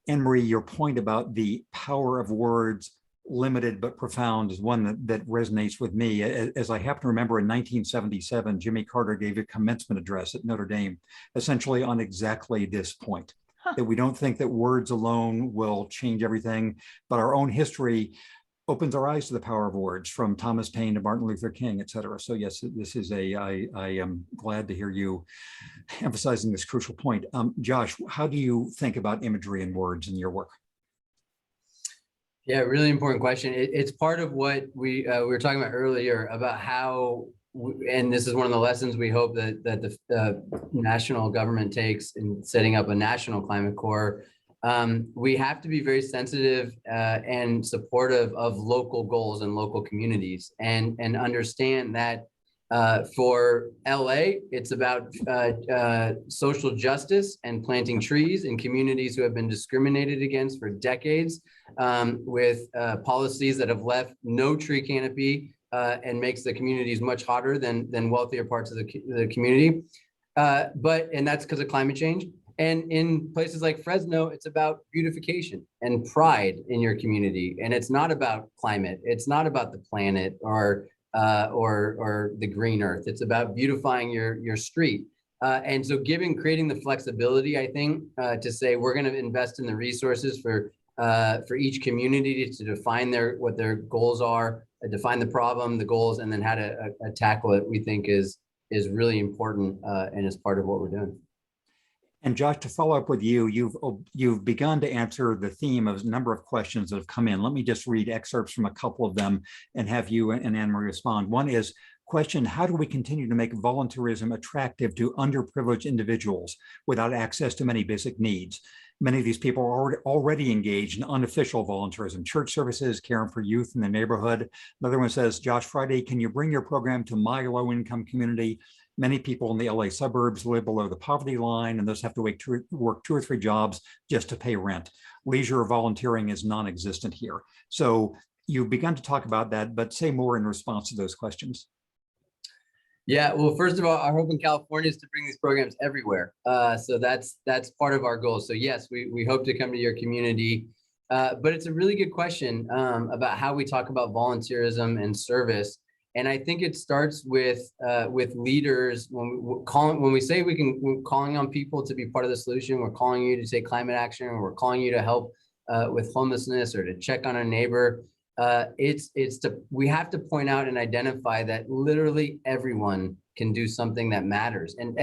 Anne-Marie, your point about the power of words, limited but profound, is one that resonates with me. As I happen to remember, in 1977, Jimmy Carter gave a commencement address at Notre Dame, essentially on exactly this point, that we don't think that words alone will change everything, but our own history opens our eyes to the power of words, from Thomas Paine to Martin Luther King, et cetera. So yes, this is I am glad to hear you emphasizing this crucial point. Josh, how do you think about imagery and words in your work? Yeah, really important question. It's part of what we were talking about earlier about how, and this is one of the lessons we hope that the national government takes in setting up a national climate corps. We have to be very sensitive and supportive of local goals and local communities, and understand that for LA, it's about social justice and planting trees in communities who have been discriminated against for decades, with policies that have left no tree canopy and makes the communities much hotter than wealthier parts of the community. And that's because of climate change. And in places like Fresno, it's about beautification and pride in your community. And it's not about climate. It's not about the planet or the green earth. It's about beautifying your street. And so creating the flexibility, I think, to say we're going to invest in the resources for each community to define what their goals are, define the problem, the goals, and then how to tackle it, we think is really important and is part of what we're doing. And Josh, to follow up with you, you've begun to answer the theme of a number of questions that have come in. Let me just read excerpts from a couple of them and have you and Anne-Marie respond. One is, question, how do we continue to make volunteerism attractive to underprivileged individuals without access to many basic needs? Many of these people are already engaged in unofficial volunteerism, church services, caring for youth in the neighborhood. Another one says, Josh, Fryday, can you bring your program to my low-income community? Many people in the LA suburbs live below the poverty line and thus have to work 2 or 3 jobs just to pay rent. Leisure volunteering is non-existent here. So you've begun to talk about that, but say more in response to those questions. Yeah, well, first of all, our hope in California is to bring these programs everywhere. So that's part of our goal. So yes, we hope to come to your community. But it's a really good question about how we talk about volunteerism and service. And I think it starts with leaders. When we say we're calling on people to be part of the solution, we're calling you to take climate action, or we're calling you to help with homelessness or to check on a neighbor. We have to point out and identify that literally everyone can do something that matters, and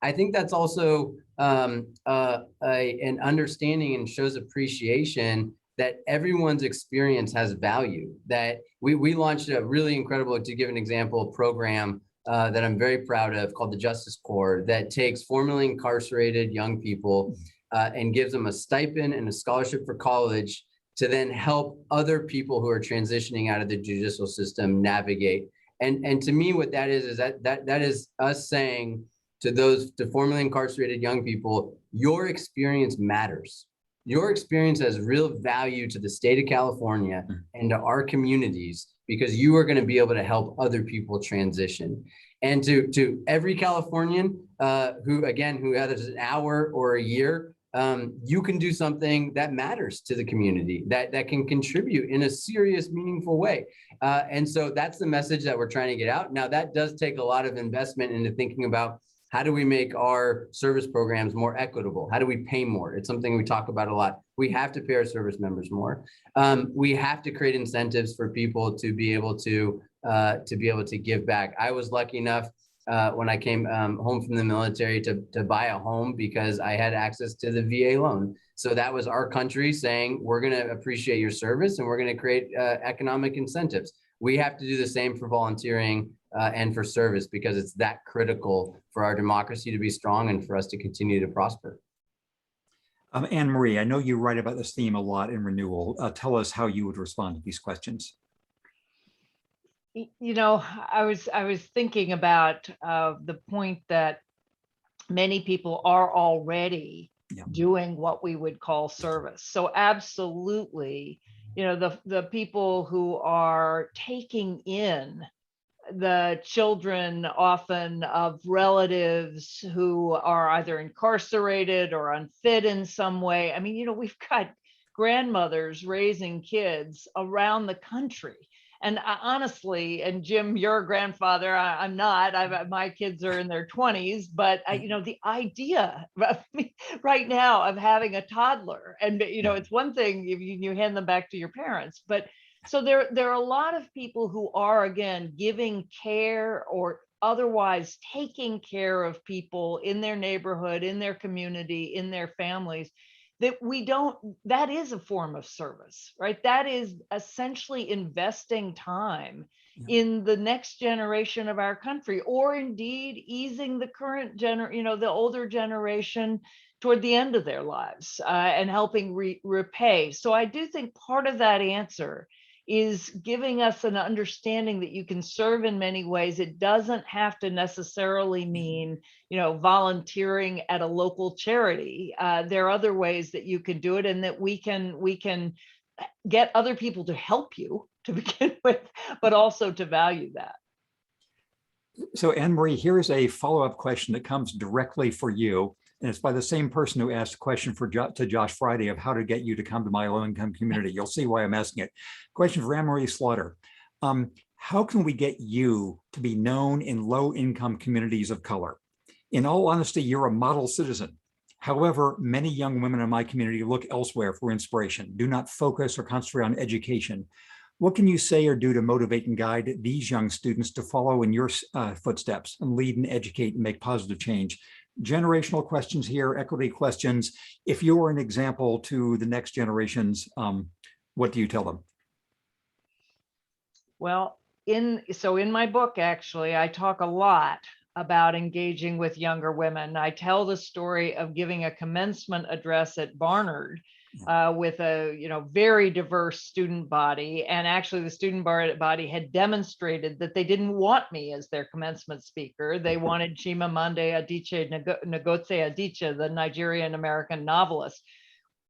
I think that's also an understanding and shows appreciation that everyone's experience has value. That we launched a really incredible, to give an example, program that I'm very proud of called the Justice Corps that takes formerly incarcerated young people and gives them a stipend and a scholarship for college to then help other people who are transitioning out of the judicial system navigate. And to me, what that is that is us saying to formerly incarcerated young people, your experience matters. Your experience has real value to the state of California and to our communities, because you are going to be able to help other people transition. And to every Californian who has an hour or a year, you can do something that matters to the community, that can contribute in a serious, meaningful way. And so that's the message that we're trying to get out. Now, that does take a lot of investment into thinking about how do we make our service programs more equitable? How do we pay more? It's something we talk about a lot. We have to pay our service members more. We have to create incentives for people to be able to give back. I was lucky enough when I came home from the military to buy a home because I had access to the VA loan. So that was our country saying, we're going to appreciate your service and we're going to create economic incentives. We have to do the same for volunteering and for service, because it's that critical for our democracy to be strong and for us to continue to prosper. Anne Marie, I know you write about this theme a lot in Renewal. Tell us how you would respond to these questions. You know, I was thinking about the point that many people are already doing what we would call service. So absolutely, you know, the people who are taking in the children often of relatives who are either incarcerated or unfit in some way. I mean, you know, we've got grandmothers raising kids around the country. And honestly, and Jim, you're a grandfather. I'm not. My kids are in their 20s, but you know, the idea right now of having a toddler, and you know, it's one thing if you hand them back to your parents, but so there are a lot of people who are, again, giving care or otherwise taking care of people in their neighborhood, in their community, in their families, that is a form of service, right? That is essentially investing time in the next generation of our country, or indeed easing the current the older generation toward the end of their lives and helping repay. So I do think part of that answer is giving us an understanding that you can serve in many ways. It doesn't have to necessarily mean, you know, volunteering at a local charity. There are other ways that you can do it, and that we can get other people to help you to begin with, but also to value that. So Anne Marie, here's a follow-up question that comes directly for you. And it's by the same person who asked a question to Josh Fryday of how to get you to come to my low-income community. You'll see why I'm asking it. Question for Anne Marie Slaughter. How can we get you to be known in low-income communities of color? In all honesty, you're a model citizen. However, many young women in my community look elsewhere for inspiration, do not focus or concentrate on education. What can you say or do to motivate and guide these young students to follow in your footsteps and lead and educate and make positive change? Generational questions here, equity questions. If you were an example to the next generations, what do you tell them? Well, in my book, actually, I talk a lot about engaging with younger women. I tell the story of giving a commencement address at Barnard with a very diverse student body, and actually the student body had demonstrated that they didn't want me as their commencement speaker. They wanted Chimamanda Adichie Ngozi Adichie, the Nigerian American novelist,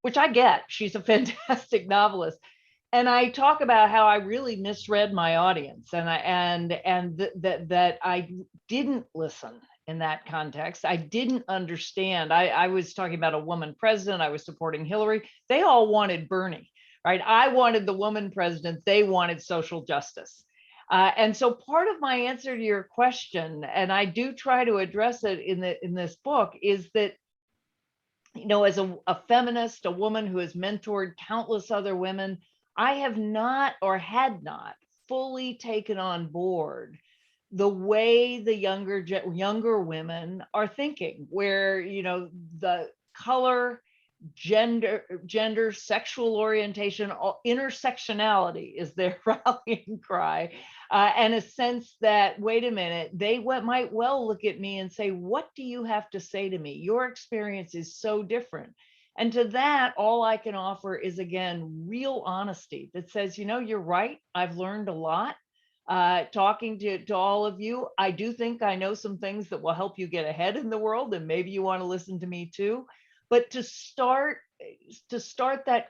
which I get. She's a fantastic novelist. And I talk about how I really misread my audience, and that I didn't listen in that context. I didn't understand. I was talking about a woman president. I was supporting Hillary. They all wanted Bernie, right? I wanted the woman president. They wanted social justice. And so part of my answer to your question, and I do try to address it in this book, is that, you know, as a feminist, a woman who has mentored countless other women, I have not, or had not, fully taken on board the way the younger women are thinking, where, you know, the color, gender, sexual orientation, intersectionality is their rallying cry. And a sense that, wait a minute, they might well look at me and say, what do you have to say to me? Your experience is so different. And to that, all I can offer is, again, real honesty that says, you're right. I've learned a lot. Talking to all of you, I do think I know some things that will help you get ahead in the world, and maybe you want to listen to me too. But to start that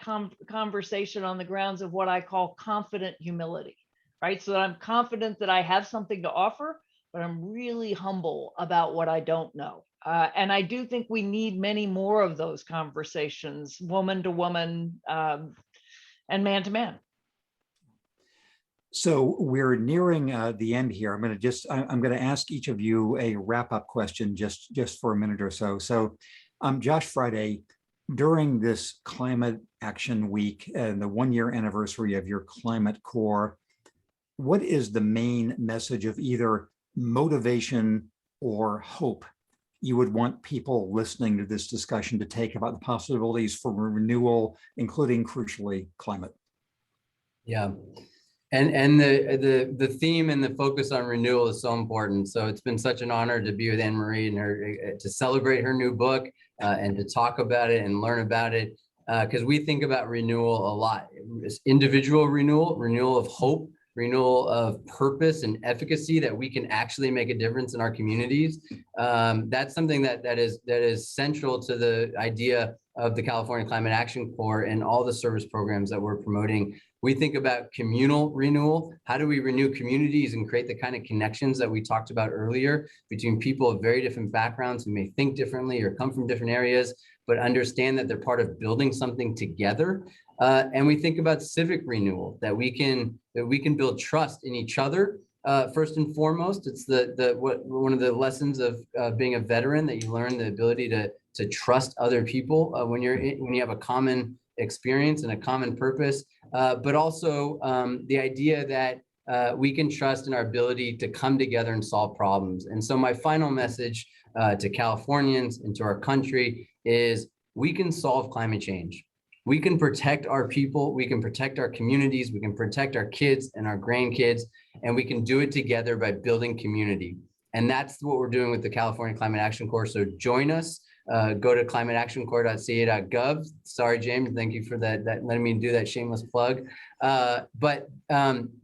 conversation on the grounds of what I call confident humility, right? So that I'm confident that I have something to offer, but I'm really humble about what I don't know. And I do think we need many more of those conversations, woman to woman, and man to man. So we're nearing the end here. I'm going to ask each of you a wrap-up question just for a minute or so. So Josh Fryday, during this Climate Action Week and the 1-year anniversary of your Climate Corps, what is the main message of either motivation or hope you would want people listening to this discussion to take about the possibilities for renewal, including, crucially, climate? Yeah. And the theme and the focus on renewal is so important. So it's been such an honor to be with Anne-Marie and her to celebrate her new book and to talk about it and learn about it, because we think about renewal a lot. It's individual renewal of hope, renewal of purpose and efficacy, that we can actually make a difference in our communities. That's something that is central to the idea of the California Climate Action Corps and all the service programs that we're promoting. We think about communal renewal. How do we renew communities and create the kind of connections that we talked about earlier between people of very different backgrounds who may think differently or come from different areas, but understand that they're part of building something together. And we think about civic renewal, that we can build trust in each other. First and foremost, it's one of the lessons of being a veteran, that you learn the ability to trust other people when you have a common experience and a common purpose, but also the idea that we can trust in our ability to come together and solve problems. And so my final message to Californians and to our country is, we can solve climate change. We can protect our people, we can protect our communities, we can protect our kids and our grandkids, and we can do it together by building community. And that's what we're doing with the California Climate Action Corps. So join us. Go to climateactioncorps.ca.gov. Sorry, James, thank you for that letting me do that shameless plug. But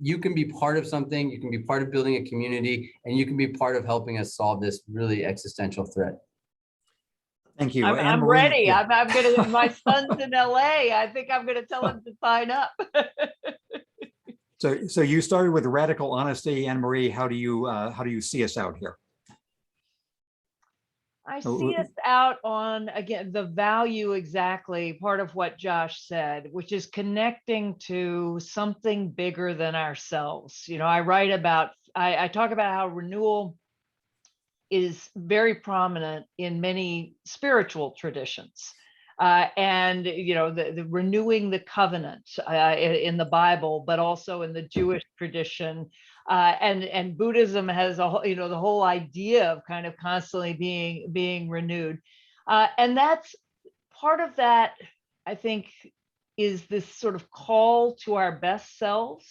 you can be part of something, you can be part of building a community, and you can be part of helping us solve this really existential threat. Thank you. I'm ready. Yeah. I'm gonna. My son's in LA. I think I'm gonna tell him to sign up. So you started with radical honesty, Anne-Marie. How do you see us out here? I see us out on, again, the value, exactly part of what Josh said, which is connecting to something bigger than ourselves. I talk about how renewal is very prominent in many spiritual traditions. And the renewing the covenant in the Bible, but also in the Jewish tradition, and Buddhism has the whole idea of kind of constantly being renewed, and that's part of that. I think is this sort of call to our best selves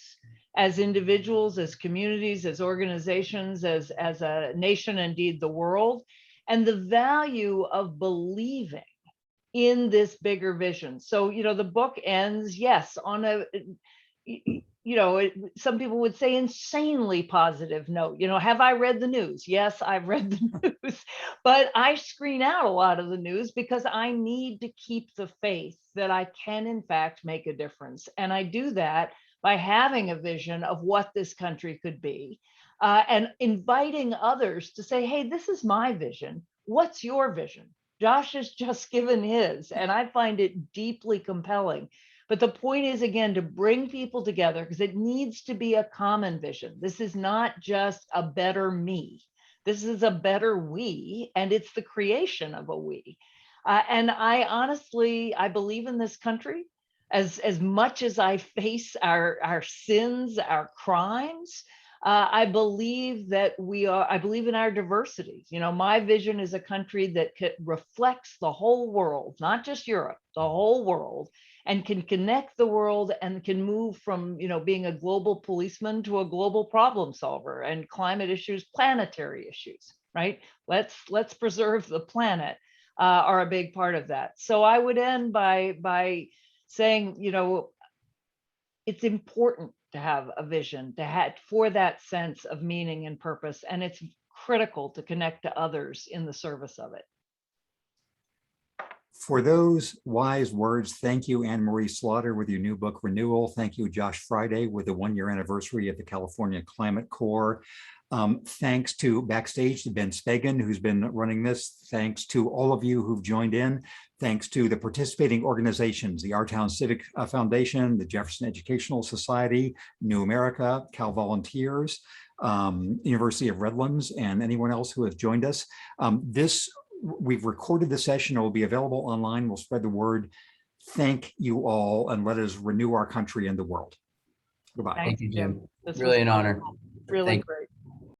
as individuals, as communities, as organizations, as a nation, indeed the world, and the value of believing in this bigger vision. So, the book ends, yes, on a, some people would say insanely positive note. Have I read the news? Yes, I've read the news, but I screen out a lot of the news because I need to keep the faith that I can, in fact, make a difference. And I do that by having a vision of what this country could be, and inviting others to say, hey, this is my vision. What's your vision? Josh has just given his, and I find it deeply compelling. But the point is, again, to bring people together, because it needs to be a common vision. This is not just a better me. This is a better we, and it's the creation of a we. And I honestly believe in this country as much as I face our sins, our crimes. I believe that I believe in our diversity. You know, my vision is a country that reflects the whole world, not just Europe, the whole world, and can connect the world and can move from, you know, being a global policeman to a global problem solver, and climate issues, planetary issues, right? Let's preserve the planet are a big part of that. So I would end by saying, you know, it's important to have a vision, to have for that sense of meaning and purpose, and it's critical to connect to others in the service of it. For those wise words, thank you, Anne Marie Slaughter, with your new book, Renewal. Thank you, Josh Fryday, with the 1-year anniversary of the California Climate Corps. Thanks to Backstage, to Ben Spagan, who's been running this. Thanks to all of you who've joined in. Thanks to the participating organizations, the Our Towns Civic Foundation, the Jefferson Educational Society, New America, Cal Volunteers, University of Redlands, and anyone else who has joined us. We've recorded the session. It will be available online. We'll spread the word. Thank you all, and let us renew our country and the world. Goodbye. Thank you, Jim. This Really was an honor. really Thank you. great.